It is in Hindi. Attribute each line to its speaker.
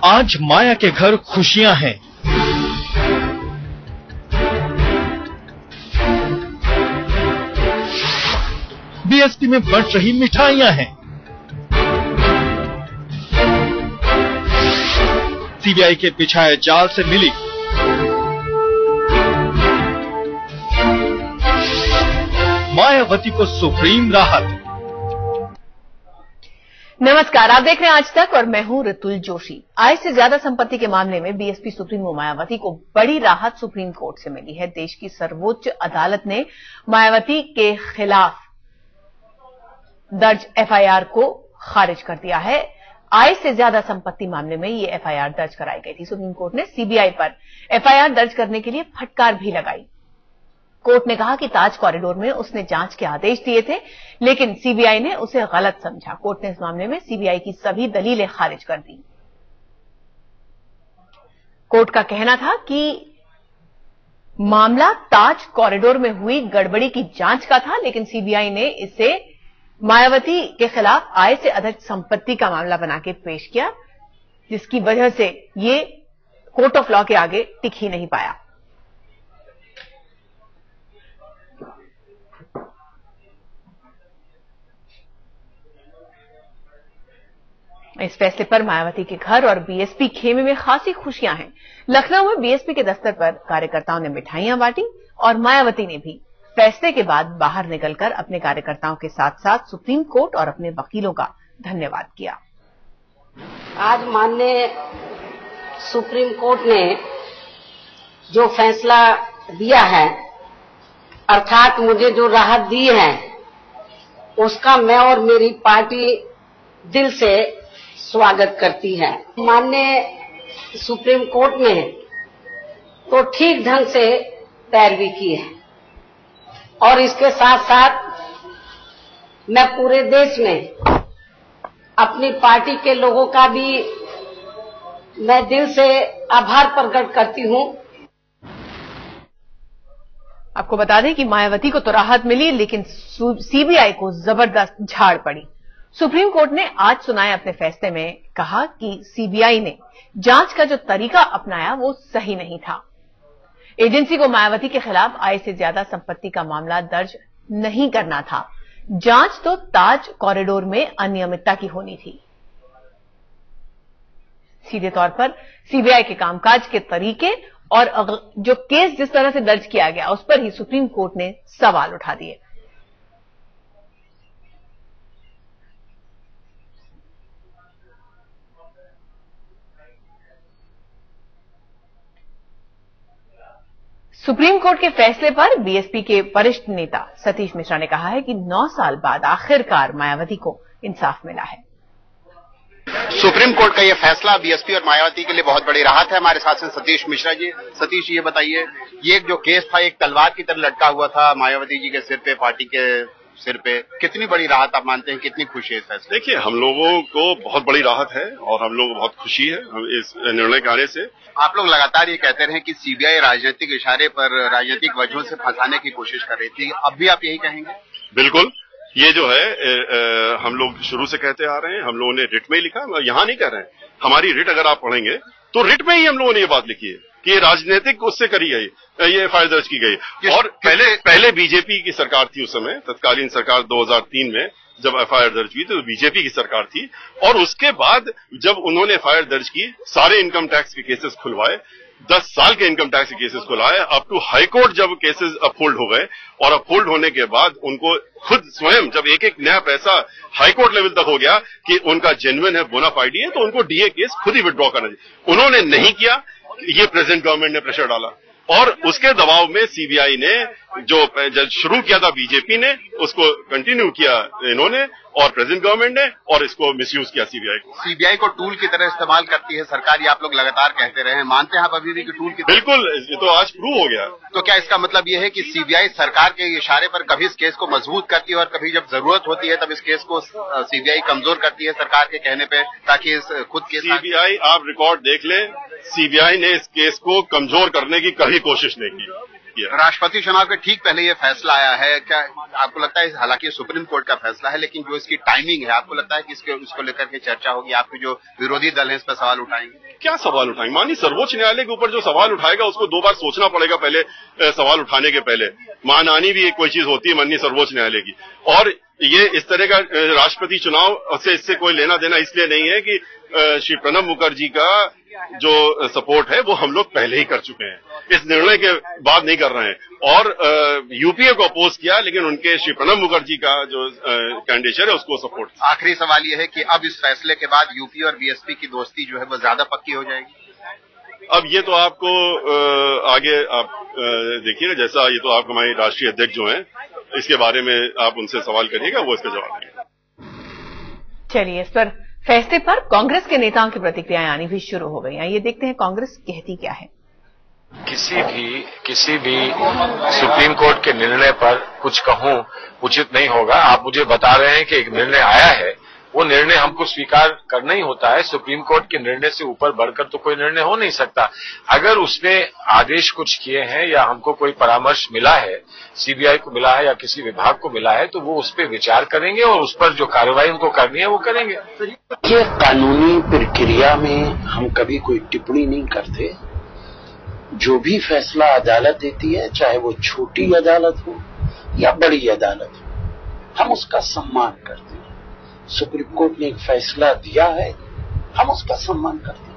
Speaker 1: आज माया के घर खुशियां हैं। बीएसपी में बंट रही मिठाइयां हैं। सीबीआई के बिछाए जाल से मिली मायावती को सुप्रीम राहत।
Speaker 2: नमस्कार, आप देख रहे हैं आज तक और मैं हूं ऋतुल जोशी। आय से ज्यादा संपत्ति के मामले में बीएसपी सुप्रीमो मायावती को बड़ी राहत सुप्रीम कोर्ट से मिली है। देश की सर्वोच्च अदालत ने मायावती के खिलाफ दर्ज एफआईआर को खारिज कर दिया है। आय से ज्यादा संपत्ति मामले में ये एफआईआर दर्ज कराई गई थी। सुप्रीम कोर्ट ने सीबीआई पर एफआईआर दर्ज करने के लिए फटकार भी लगाई। कोर्ट ने कहा कि ताज कॉरिडोर में उसने जांच के आदेश दिए थे, लेकिन सीबीआई ने उसे गलत समझा। कोर्ट ने इस मामले में सीबीआई की सभी दलीलें खारिज कर दी। कोर्ट का कहना था कि मामला ताज कॉरिडोर में हुई गड़बड़ी की जांच का था, लेकिन सीबीआई ने इसे मायावती के खिलाफ आय से अधिक संपत्ति का मामला बना के पेश किया, जिसकी वजह से ये कोर्ट ऑफ लॉ के आगे टिक ही नहीं पाया। इस फैसले पर मायावती के घर और बीएसपी खेमे में खासी खुशियां हैं। लखनऊ में बीएसपी के दफ्तर पर कार्यकर्ताओं ने मिठाइयां बांटी और मायावती ने भी फैसले के बाद बाहर निकलकर अपने कार्यकर्ताओं के साथ साथ सुप्रीम कोर्ट और अपने वकीलों का धन्यवाद किया।
Speaker 3: आज माननीय सुप्रीम कोर्ट ने जो फैसला दिया है, अर्थात मुझे जो राहत दी है, उसका मैं और मेरी पार्टी दिल से स्वागत करती है। माननीय सुप्रीम कोर्ट ने तो ठीक ढंग से पैरवी की है और इसके साथ साथ मैं पूरे देश में अपनी पार्टी के लोगों का भी मैं दिल से आभार प्रकट करती हूं।
Speaker 2: आपको बता दें कि मायावती को तो राहत मिली, लेकिन सीबीआई को जबरदस्त झाड़ पड़ी। सुप्रीम कोर्ट ने आज सुनाए अपने फैसले में कहा कि सीबीआई ने जांच का जो तरीका अपनाया वो सही नहीं था। एजेंसी को मायावती के खिलाफ आय से ज्यादा संपत्ति का मामला दर्ज नहीं करना था। जांच तो ताज कॉरिडोर में अनियमितता की होनी थी। सीधे तौर पर सीबीआई के कामकाज के तरीके और जो केस जिस तरह से दर्ज किया गया उस पर ही सुप्रीम कोर्ट ने सवाल उठा दिए। सुप्रीम कोर्ट के फैसले पर बीएसपी के वरिष्ठ नेता सतीश मिश्रा ने कहा है कि 9 साल बाद आखिरकार मायावती को इंसाफ मिला है।
Speaker 4: सुप्रीम कोर्ट का ये फैसला बीएसपी और मायावती के लिए बहुत बड़ी राहत है। हमारे साथ हैं सतीश मिश्रा जी। सतीश, ये बताइए, ये जो केस था एक तलवार की तरह लटका हुआ था मायावती जी के सिर पे, पार्टी के सिर पे, कितनी बड़ी राहत आप मानते हैं, कितनी खुशी है इस फैसले?
Speaker 5: देखिए, हम लोगों को बहुत बड़ी राहत है और हम लोग बहुत खुशी है इस निर्णय के आने से।
Speaker 4: आप लोग लगातार ये कहते रहे कि सीबीआई राजनीतिक इशारे पर, राजनीतिक वजहों से फंसाने की कोशिश कर रही थी, अब भी आप यही कहेंगे?
Speaker 5: बिल्कुल, ये जो है हम लोग शुरू से कहते आ रहे हैं। हम लोगों ने रिट में लिखा, यहाँ नहीं कह रहे हैं। हमारी रिट अगर आप पढ़ेंगे तो रिट में ही हम लोगों ने ये बात लिखी है कि ये राजनीतिक उससे करी गई, ये एफआईआर दर्ज की गई। और पहले बीजेपी की सरकार थी उस समय, तत्कालीन सरकार 2003 में जब एफआईआर दर्ज हुई तो बीजेपी की सरकार थी। और उसके बाद जब उन्होंने एफआईआर दर्ज की, सारे इनकम टैक्स के केसेस खुलवाए, 10 साल के इनकम टैक्स के केसेस खुलवाए, अप टू हाई कोर्ट जब केसेस अपहोल्ड हो गए, और अपहोल्ड होने के बाद उनको खुद स्वयं जब एक एक नया पैसा हाई कोर्ट लेवल तक हो गया कि उनका जेन्युइन है, बोनाफाइड है, तो उनको डीए केस खुद ही विड्रॉ करना चाहिए। उन्होंने नहीं किया, ये प्रेजेंट गवर्नमेंट ने प्रेशर डाला और उसके दबाव में सीबीआई ने जो शुरू किया था बीजेपी ने, उसको कंटिन्यू किया इन्होंने और प्रेजेंट गवर्नमेंट ने, और इसको मिसयूज किया सीबीआई को।
Speaker 4: सीबीआई को टूल की तरह इस्तेमाल करती है सरकार, ये आप लोग लगातार कहते रहे हैं, मानते हैं आप अभी भी कि टूल की तरह?
Speaker 5: बिल्कुल, ये तो आज प्रूव हो गया।
Speaker 4: तो क्या इसका मतलब ये है कि सीबीआई सरकार के इशारे पर कभी इस केस को मजबूत करती है और कभी जब जरूरत होती है तब इस केस को सीबीआई कमजोर करती है सरकार के कहने पे, ताकि खुद केस?
Speaker 5: सीबीआई, आप रिकॉर्ड देख लें, सीबीआई ने इस केस को कमजोर करने की कभी कोशिश नहीं की। किया।
Speaker 4: राष्ट्रपति चुनाव के ठीक पहले ये फैसला आया है, क्या आपको लगता है, हालांकि सुप्रीम कोर्ट का फैसला है, लेकिन जो इसकी टाइमिंग है, आपको लगता है कि इसको लेकर के चर्चा होगी, आपके जो विरोधी दल है इस पर सवाल उठाएंगे?
Speaker 5: क्या सवाल उठाएंगे? माननीय सर्वोच्च न्यायालय के ऊपर जो सवाल उठाएगा उसको 2 बार सोचना पड़ेगा पहले, सवाल उठाने के पहले। मानहानि भी एक कोई चीज होती है माननीय सर्वोच्च न्यायालय की। और ये इस तरह का राष्ट्रपति चुनाव से इससे कोई लेना देना इसलिए नहीं है कि श्री प्रणब मुखर्जी का जो सपोर्ट है वो हम लोग पहले ही कर चुके हैं, इस निर्णय के बाद नहीं कर रहे हैं। और यूपीए को अपोज किया, लेकिन उनके श्री प्रणब मुखर्जी का जो कैंडिडेट है उसको सपोर्ट।
Speaker 4: आखिरी सवाल ये है कि अब इस फैसले के बाद यूपी और बीएसपी की दोस्ती जो है वो ज्यादा पक्की हो जाएगी?
Speaker 5: अब ये तो आपको आगे आप देखिए ना, जैसा ये तो आप हमारे राष्ट्रीय अध्यक्ष जो हैं, इसके बारे में आप उनसे सवाल करिएगा, वो इसका जवाब देंगे।
Speaker 2: चलिए, इस पर फैसले पर कांग्रेस के नेताओं की प्रतिक्रियाएं आनी भी शुरू हो गई हैं। ये देखते हैं कांग्रेस कहती क्या है।
Speaker 6: किसी भी सुप्रीम कोर्ट के निर्णय पर कुछ कहूं उचित नहीं होगा। आप मुझे बता रहे हैं कि एक निर्णय आया है, वो निर्णय हमको स्वीकार करना ही होता है। सुप्रीम कोर्ट के निर्णय से ऊपर बढ़कर तो कोई निर्णय हो नहीं सकता। अगर उसने आदेश कुछ किए हैं या हमको कोई परामर्श मिला है, सीबीआई को मिला है या किसी विभाग को मिला है, तो वो उस पर विचार करेंगे और उस पर जो कार्रवाई उनको करनी है वो करेंगे।
Speaker 7: ये कानूनी प्रक्रिया में हम कभी कोई टिप्पणी नहीं करते। जो भी फैसला अदालत देती है, चाहे वो छोटी अदालत हो या बड़ी अदालत हो, हम उसका सम्मान करते हैं। सुप्रीम कोर्ट ने एक फैसला दिया है, हम उसका सम्मान करते हैं।